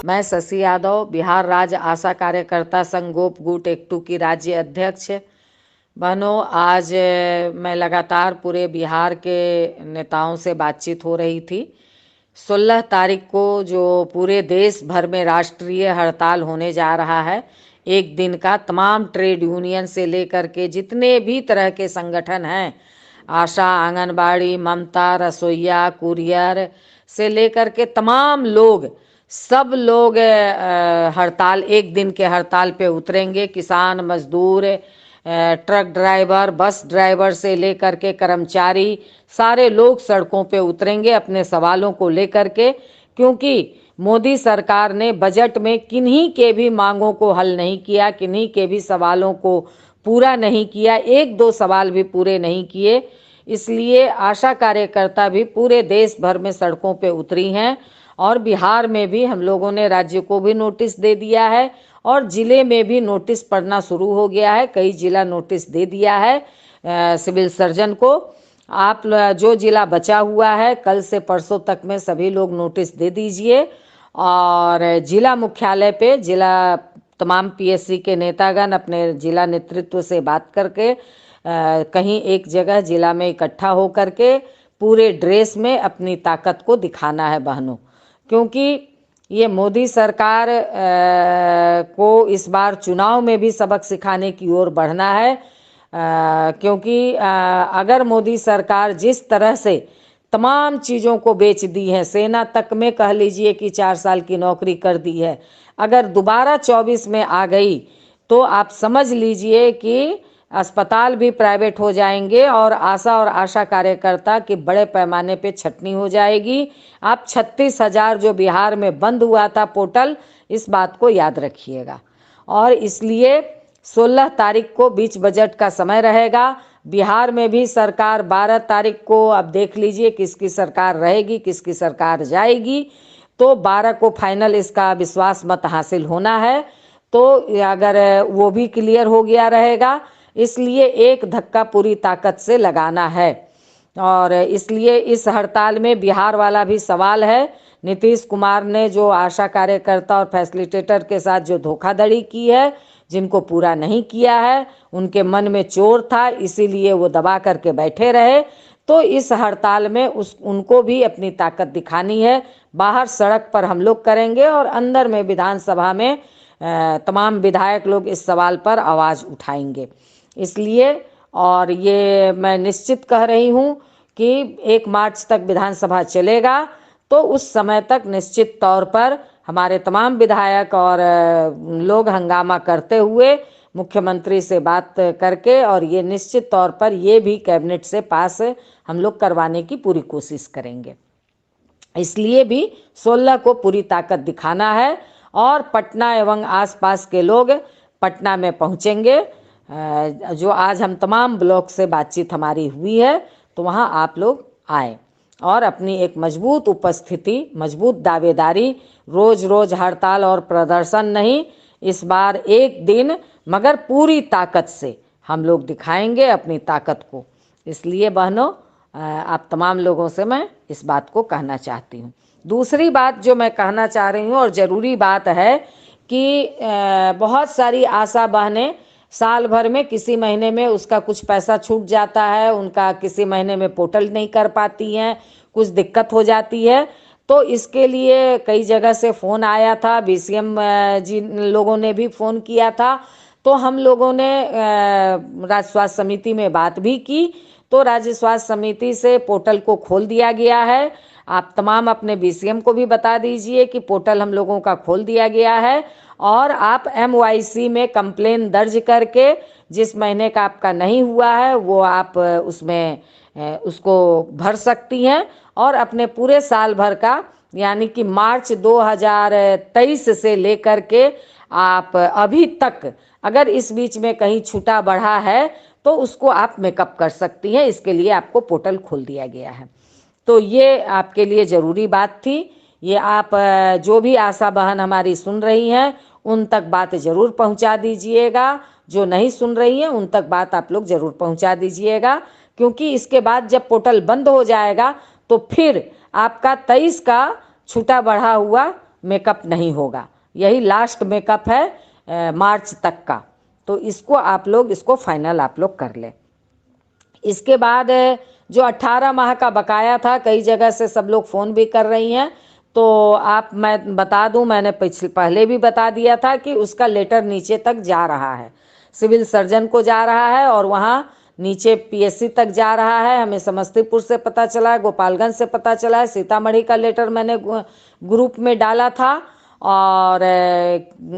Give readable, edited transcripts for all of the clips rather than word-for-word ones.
मैं शशि यादव, बिहार राज्य आशा कार्यकर्ता संघ गोप गुट एकटू की राज्य अध्यक्ष। बहनों, आज मैं लगातार पूरे बिहार के नेताओं से बातचीत हो रही थी। 16 तारीख को जो पूरे देश भर में राष्ट्रीय हड़ताल होने जा रहा है, एक दिन का, तमाम ट्रेड यूनियन से लेकर के जितने भी तरह के संगठन हैं, आशा, आंगनबाड़ी, ममता, रसोइया, कुरियर से लेकर के तमाम लोग, सब लोग हड़ताल, एक दिन के हड़ताल पे उतरेंगे। किसान, मजदूर, ट्रक ड्राइवर, बस ड्राइवर से लेकर के कर्मचारी, सारे लोग सड़कों पे उतरेंगे अपने सवालों को लेकर के, क्योंकि मोदी सरकार ने बजट में किन्हीं के भी मांगों को हल नहीं किया, किन्हीं के भी सवालों को पूरा नहीं किया, एक दो सवाल भी पूरे नहीं किए। इसलिए आशा कार्यकर्ता भी पूरे देश भर में सड़कों पे उतरी हैं और बिहार में भी हम लोगों ने राज्य को भी नोटिस दे दिया है और जिले में भी नोटिस पड़ना शुरू हो गया है। कई जिला नोटिस दे दिया है सिविल सर्जन को। आप जो जिला बचा हुआ है, कल से परसों तक में सभी लोग नोटिस दे दीजिए और जिला मुख्यालय पे जिला तमाम पीएससी के नेतागण अपने जिला नेतृत्व से बात करके कहीं एक जगह जिला में इकट्ठा हो करके पूरे ड्रेस में अपनी ताकत को दिखाना है बहनों, क्योंकि ये मोदी सरकार को इस बार चुनाव में भी सबक सिखाने की ओर बढ़ना है। क्योंकि अगर मोदी सरकार जिस तरह से तमाम चीज़ों को बेच दी है, सेना तक में कह लीजिए कि 4 साल की नौकरी कर दी है, अगर दोबारा 24 में आ गई तो आप समझ लीजिए कि अस्पताल भी प्राइवेट हो जाएंगे और आशा कार्यकर्ता की बड़े पैमाने पे छटनी हो जाएगी। आप 36,000 जो बिहार में बंद हुआ था पोर्टल, इस बात को याद रखिएगा। और इसलिए 16 तारीख को बीच बजट का समय रहेगा। बिहार में भी सरकार 12 तारीख को, अब देख लीजिए किसकी सरकार रहेगी, किसकी सरकार जाएगी, तो 12 को फाइनल इसका विश्वास मत हासिल होना है। तो अगर वो भी क्लियर हो गया रहेगा, इसलिए एक धक्का पूरी ताकत से लगाना है। और इसलिए इस हड़ताल में बिहार वाला भी सवाल है। नीतीश कुमार ने जो आशा कार्यकर्ता और फैसिलिटेटर के साथ जो धोखाधड़ी की है, जिनको पूरा नहीं किया है, उनके मन में चोर था, इसीलिए वो दबा करके बैठे रहे। तो इस हड़ताल में उनको भी अपनी ताकत दिखानी है। बाहर सड़क पर हम लोग करेंगे और अंदर में विधानसभा में तमाम विधायक लोग इस सवाल पर आवाज़ उठाएंगे। इसलिए और ये मैं निश्चित कह रही हूँ कि 1 मार्च तक विधानसभा चलेगा, तो उस समय तक निश्चित तौर पर हमारे तमाम विधायक और लोग हंगामा करते हुए मुख्यमंत्री से बात करके, और ये निश्चित तौर पर ये भी कैबिनेट से पास हम लोग करवाने की पूरी कोशिश करेंगे। इसलिए भी 16 को पूरी ताकत दिखाना है और पटना एवं आसपास के लोग पटना में पहुंचेंगे। जो आज हम तमाम ब्लॉक से बातचीत हमारी हुई है, तो वहां आप लोग आए और अपनी एक मजबूत उपस्थिति, मजबूत दावेदारी, रोज रोज हड़ताल और प्रदर्शन नहीं, इस बार एक दिन मगर पूरी ताकत से हम लोग दिखाएंगे अपनी ताकत को। इसलिए बहनों, आप तमाम लोगों से मैं इस बात को कहना चाहती हूँ। दूसरी बात जो मैं कहना चाह रही हूँ और ज़रूरी बात है कि बहुत सारी आशा बहनें साल भर में किसी महीने में उसका कुछ पैसा छूट जाता है, उनका किसी महीने में पोर्टल नहीं कर पाती हैं, कुछ दिक्कत हो जाती है। तो इसके लिए कई जगह से फ़ोन आया था, बीसीएम जी लोगों ने भी फ़ोन किया था, तो हम लोगों ने राज्य स्वास्थ्य समिति में बात भी की, तो राज्य स्वास्थ्य समिति से पोर्टल को खोल दिया गया है। आप तमाम अपने बीसीएम को भी बता दीजिए कि पोर्टल हम लोगों का खोल दिया गया है और आप MYC में कंप्लेन दर्ज करके जिस महीने का आपका नहीं हुआ है वो आप उसमें उसको भर सकती हैं और अपने पूरे साल भर का, यानी कि मार्च 2023 से लेकर के आप अभी तक अगर इस बीच में कहीं छूटा बढ़ा है तो उसको आप मेकअप कर सकती हैं। इसके लिए आपको पोर्टल खोल दिया गया है। तो ये आपके लिए ज़रूरी बात थी। ये आप जो भी आशा बहन हमारी सुन रही हैं उन तक बात ज़रूर पहुंचा दीजिएगा, जो नहीं सुन रही हैं उन तक बात आप लोग ज़रूर पहुंचा दीजिएगा, क्योंकि इसके बाद जब पोर्टल बंद हो जाएगा तो फिर आपका 23 का छूटा बढ़ा हुआ मेकअप नहीं होगा। यही लास्ट मेकअप है मार्च तक का। तो इसको आप लोग इसको फाइनल आप लोग कर लें। इसके बाद जो 18 माह का बकाया था, कई जगह से सब लोग फ़ोन भी कर रही हैं, तो मैं बता दूं, मैंने पहले भी बता दिया था कि उसका लेटर नीचे तक जा रहा है, सिविल सर्जन को जा रहा है और वहाँ नीचे पीएससी तक जा रहा है। हमें समस्तीपुर से पता चला है, गोपालगंज से पता चला है, सीतामढ़ी का लेटर मैंने ग्रुप में डाला था और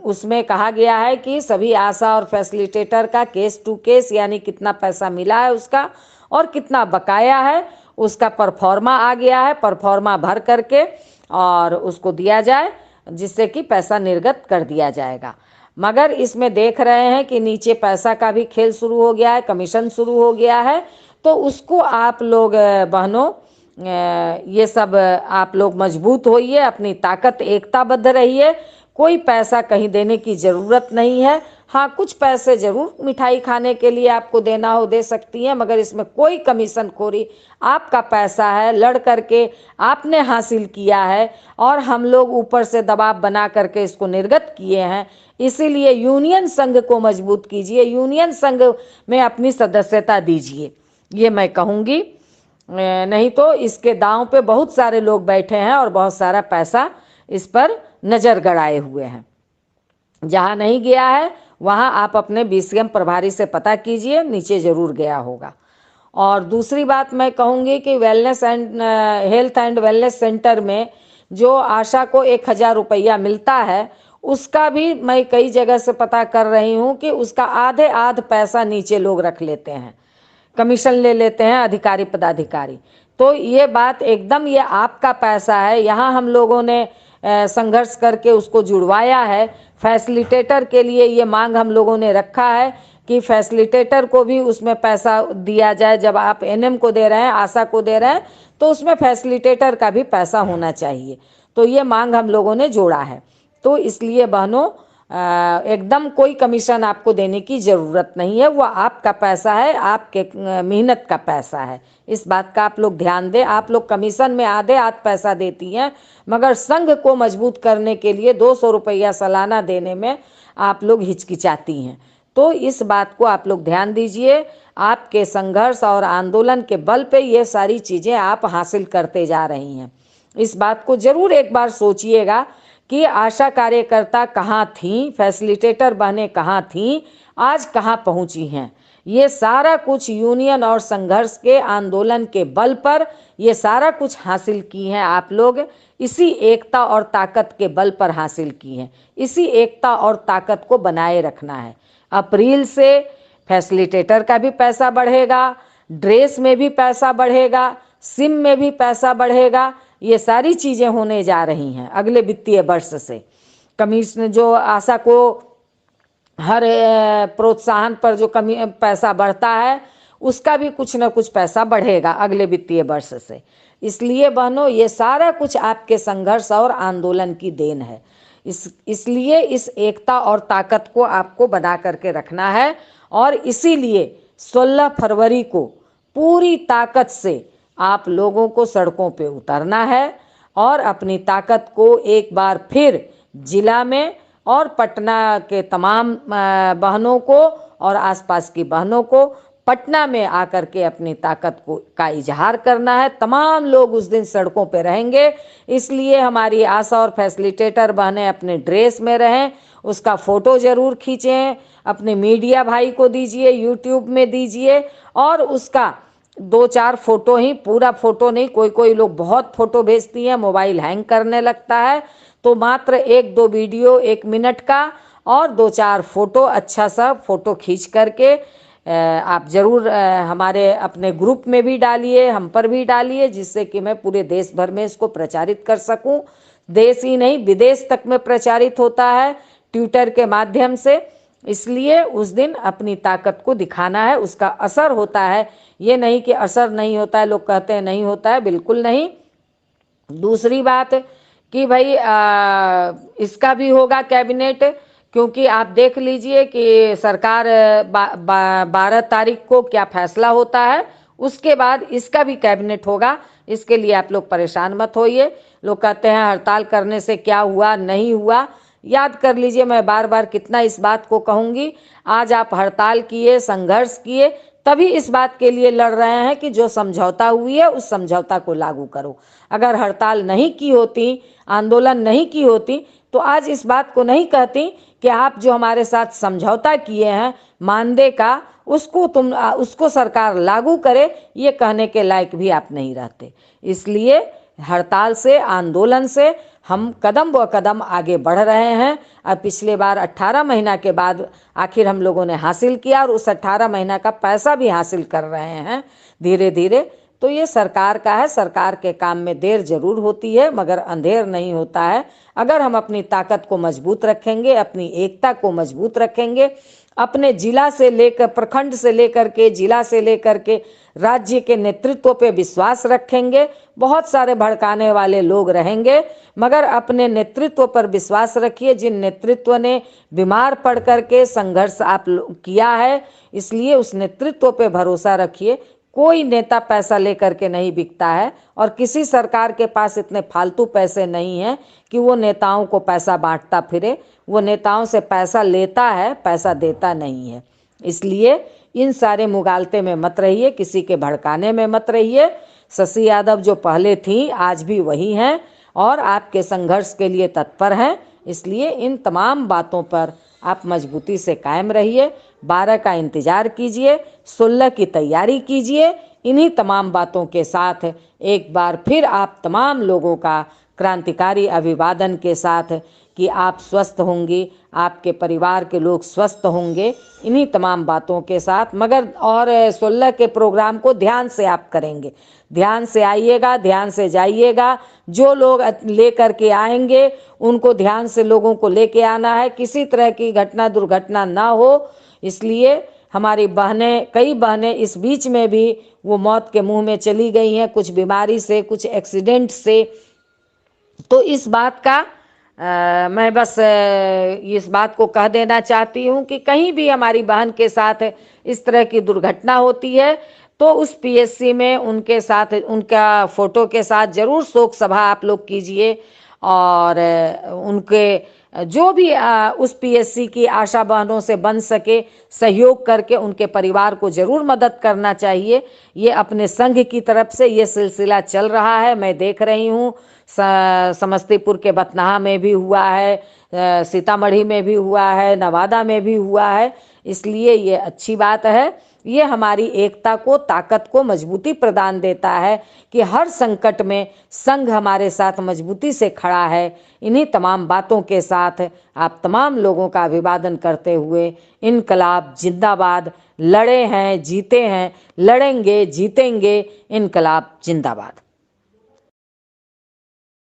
उसमें कहा गया है कि सभी आशा और फैसिलिटेटर का केस टू केस, यानी कितना पैसा मिला है उसका और कितना बकाया है उसका परफॉर्मा आ गया है, परफॉर्मा भर करके और उसको दिया जाए, जिससे कि पैसा निर्गत कर दिया जाएगा। मगर इसमें देख रहे हैं कि नीचे पैसा का भी खेल शुरू हो गया है, कमीशन शुरू हो गया है। तो उसको आप लोग बहनों ये सब आप लोग मजबूत होइए, अपनी ताकत एकताबद्ध रहिए। कोई पैसा कहीं देने की ज़रूरत नहीं है। हाँ, कुछ पैसे जरूर मिठाई खाने के लिए आपको देना हो दे सकती हैं, मगर इसमें कोई कमीशन खोरी, आपका पैसा है, लड़ करके आपने हासिल किया है और हम लोग ऊपर से दबाव बना करके इसको निर्गत किए हैं। इसीलिए यूनियन संघ को मजबूत कीजिए, यूनियन संघ में अपनी सदस्यता दीजिए, ये मैं कहूँगी। नहीं तो इसके दांव पे बहुत सारे लोग बैठे हैं और बहुत सारा पैसा इस पर नजर गड़ाए हुए हैं। जहाँ नहीं गया है वहाँ आप अपने बीसीएम प्रभारी से पता कीजिए, नीचे जरूर गया होगा। और दूसरी बात मैं कहूँगी कि wellness and health and wellness centre में जो आशा को 1000 रुपया मिलता है, उसका भी मैं कई जगह से पता कर रही हूँ कि उसका आधे पैसा नीचे लोग रख लेते हैं, कमीशन ले लेते हैं अधिकारी पदाधिकारी। तो ये बात एकदम, ये आपका पैसा है। यहाँ हम लोगों ने संघर्ष करके उसको जुड़वाया है। फैसिलिटेटर के लिए ये मांग हम लोगों ने रखा है कि फैसिलिटेटर को भी उसमें पैसा दिया जाए। जब आप एनएम को दे रहे हैं, आशा को दे रहे हैं, तो उसमें फैसिलिटेटर का भी पैसा होना चाहिए। तो ये मांग हम लोगों ने जोड़ा है। तो इसलिए बहनों, एकदम कोई कमीशन आपको देने की ज़रूरत नहीं है, वो आपका पैसा है, आपके मेहनत का पैसा है। इस बात का आप लोग ध्यान दें। आप लोग कमीशन में आधे पैसा देती हैं, मगर संघ को मजबूत करने के लिए 200 रुपया सालाना देने में आप लोग हिचकिचाती हैं। तो इस बात को आप लोग ध्यान दीजिए। आपके संघर्ष और आंदोलन के बल पे ये सारी चीज़ें आप हासिल करते जा रही हैं। इस बात को जरूर एक बार सोचिएगा कि आशा कार्यकर्ता कहाँ थीं, फैसिलिटेटर बहनें कहाँ थीं, आज कहाँ पहुँची हैं। ये सारा कुछ यूनियन और संघर्ष के आंदोलन के बल पर ये सारा कुछ हासिल की हैं आप लोग। इसी एकता और ताकत के बल पर हासिल की हैं। इसी एकता और ताकत को बनाए रखना है। अप्रैल से फैसिलिटेटर का भी पैसा बढ़ेगा, ड्रेस में भी पैसा बढ़ेगा, सिम में भी पैसा बढ़ेगा। ये सारी चीज़ें होने जा रही हैं अगले वित्तीय वर्ष से। कमीशन जो आशा को हर प्रोत्साहन पर जो पैसा बढ़ता है, उसका भी कुछ न कुछ पैसा बढ़ेगा अगले वित्तीय वर्ष से। इसलिए बहनों, ये सारा कुछ आपके संघर्ष और आंदोलन की देन है। इसलिए इस एकता और ताकत को आपको बना करके रखना है और इसीलिए 16 फरवरी को पूरी ताकत से आप लोगों को सड़कों पे उतरना है और अपनी ताकत को एक बार फिर जिला में और पटना के तमाम बहनों को और आसपास की बहनों को पटना में आकर के अपनी ताकत को का इजहार करना है। तमाम लोग उस दिन सड़कों पे रहेंगे। इसलिए हमारी आशा और फैसिलिटेटर बहनें अपने ड्रेस में रहें, उसका फ़ोटो ज़रूर खींचें, अपने मीडिया भाई को दीजिए, यूट्यूब में दीजिए और उसका 2-4 फोटो ही, पूरा फोटो नहीं। कोई लोग बहुत फोटो भेजती हैं, मोबाइल हैंग करने लगता है। तो मात्र 1-2 वीडियो 1 मिनट का और 2-4 फोटो, अच्छा सा फोटो खींच करके आप ज़रूर हमारे अपने ग्रुप में भी डालिए, हम पर भी डालिए, जिससे कि मैं पूरे देश भर में इसको प्रचारित कर सकूं। देश ही नहीं, विदेश तक में प्रचारित होता है ट्विटर के माध्यम से। इसलिए उस दिन अपनी ताकत को दिखाना है, उसका असर होता है। ये नहीं कि असर नहीं होता है, लोग कहते हैं नहीं होता है, बिल्कुल नहीं। दूसरी बात कि भाई इसका भी होगा कैबिनेट, क्योंकि आप देख लीजिए कि सरकार 12 तारीख को क्या फैसला होता है, उसके बाद इसका भी कैबिनेट होगा। इसके लिए आप लोग परेशान मत होइए। लोग कहते हैं हड़ताल करने से क्या हुआ नहीं हुआ, याद कर लीजिए, मैं बार बार कितना इस बात को कहूँगी। आज आप हड़ताल किए, संघर्ष किए, तभी इस बात के लिए लड़ रहे हैं कि जो समझौता हुई है उस समझौता को लागू करो। अगर हड़ताल नहीं की होती, आंदोलन नहीं की होती, तो आज इस बात को नहीं कहती कि आप जो हमारे साथ समझौता किए हैं मानदेय का, उसको सरकार लागू करे, ये कहने के लायक भी आप नहीं रहते। इसलिए हड़ताल से, आंदोलन से हम कदम ब कदम आगे बढ़ रहे हैं। अब पिछले बार 18 महीना के बाद आखिर हम लोगों ने हासिल किया, और उस 18 महीना का पैसा भी हासिल कर रहे हैं धीरे धीरे। तो ये सरकार का है, सरकार के काम में देर जरूर होती है मगर अंधेर नहीं होता है। अगर हम अपनी ताकत को मजबूत रखेंगे, अपनी एकता को मजबूत रखेंगे, अपने जिला से लेकर, प्रखंड से लेकर के, जिला से लेकर के राज्य के नेतृत्व पे विश्वास रखेंगे। बहुत सारे भड़काने वाले लोग रहेंगे, मगर अपने नेतृत्व पर विश्वास रखिए। जिन नेतृत्व ने बीमार पड़ करके संघर्ष आप किया है, इसलिए उस नेतृत्व पे भरोसा रखिए। कोई नेता पैसा लेकर के नहीं बिकता है, और किसी सरकार के पास इतने फालतू पैसे नहीं हैं कि वो नेताओं को पैसा बांटता फिरे। वो नेताओं से पैसा लेता है, पैसा देता नहीं है। इसलिए इन सारे मुगालते में मत रहिए, किसी के भड़काने में मत रहिए। शशि यादव जो पहले थी आज भी वही हैं और आपके संघर्ष के लिए तत्पर हैं। इसलिए इन तमाम बातों पर आप मजबूती से कायम रहिए। 12 का इंतजार कीजिए, 16 की तैयारी कीजिए। इन्हीं तमाम बातों के साथ एक बार फिर आप तमाम लोगों का क्रांतिकारी अभिवादन के साथ कि आप स्वस्थ होंगी, आपके परिवार के लोग स्वस्थ होंगे, इन्हीं तमाम बातों के साथ। मगर और 16 के प्रोग्राम को ध्यान से आप करेंगे, ध्यान से आइएगा, ध्यान से जाइएगा। जो लोग लेकर के आएंगे उनको ध्यान से लोगों को लेके आना है, किसी तरह की घटना दुर्घटना ना हो। इसलिए हमारी बहनें, कई बहनें इस बीच में भी वो मौत के मुंह में चली गई हैं, कुछ बीमारी से, कुछ एक्सीडेंट से। तो इस बात का मैं बस इस बात को कह देना चाहती हूँ कि कहीं भी हमारी बहन के साथ इस तरह की दुर्घटना होती है तो उस पीएससी में उनके साथ, उनका फोटो के साथ जरूर शोक सभा आप लोग कीजिए। और उनके जो भी उस पीएससी की आशा बहनों से बन सके सहयोग करके उनके परिवार को जरूर मदद करना चाहिए। ये अपने संघ की तरफ से ये सिलसिला चल रहा है, मैं देख रही हूँ। समस्तीपुर के बथनाहा में भी हुआ है, सीतामढ़ी में भी हुआ है, नवादा में भी हुआ है। इसलिए ये अच्छी बात है। ये हमारी एकता को, ताकत को मजबूती प्रदान देता है कि हर संकट में संघ हमारे साथ मजबूती से खड़ा है। इन्हीं तमाम बातों के साथ आप तमाम लोगों का अभिवादन करते हुए इनकलाब जिंदाबाद। लड़े हैं, जीते हैं, लड़ेंगे, जीतेंगे। इनकलाब जिंदाबाद।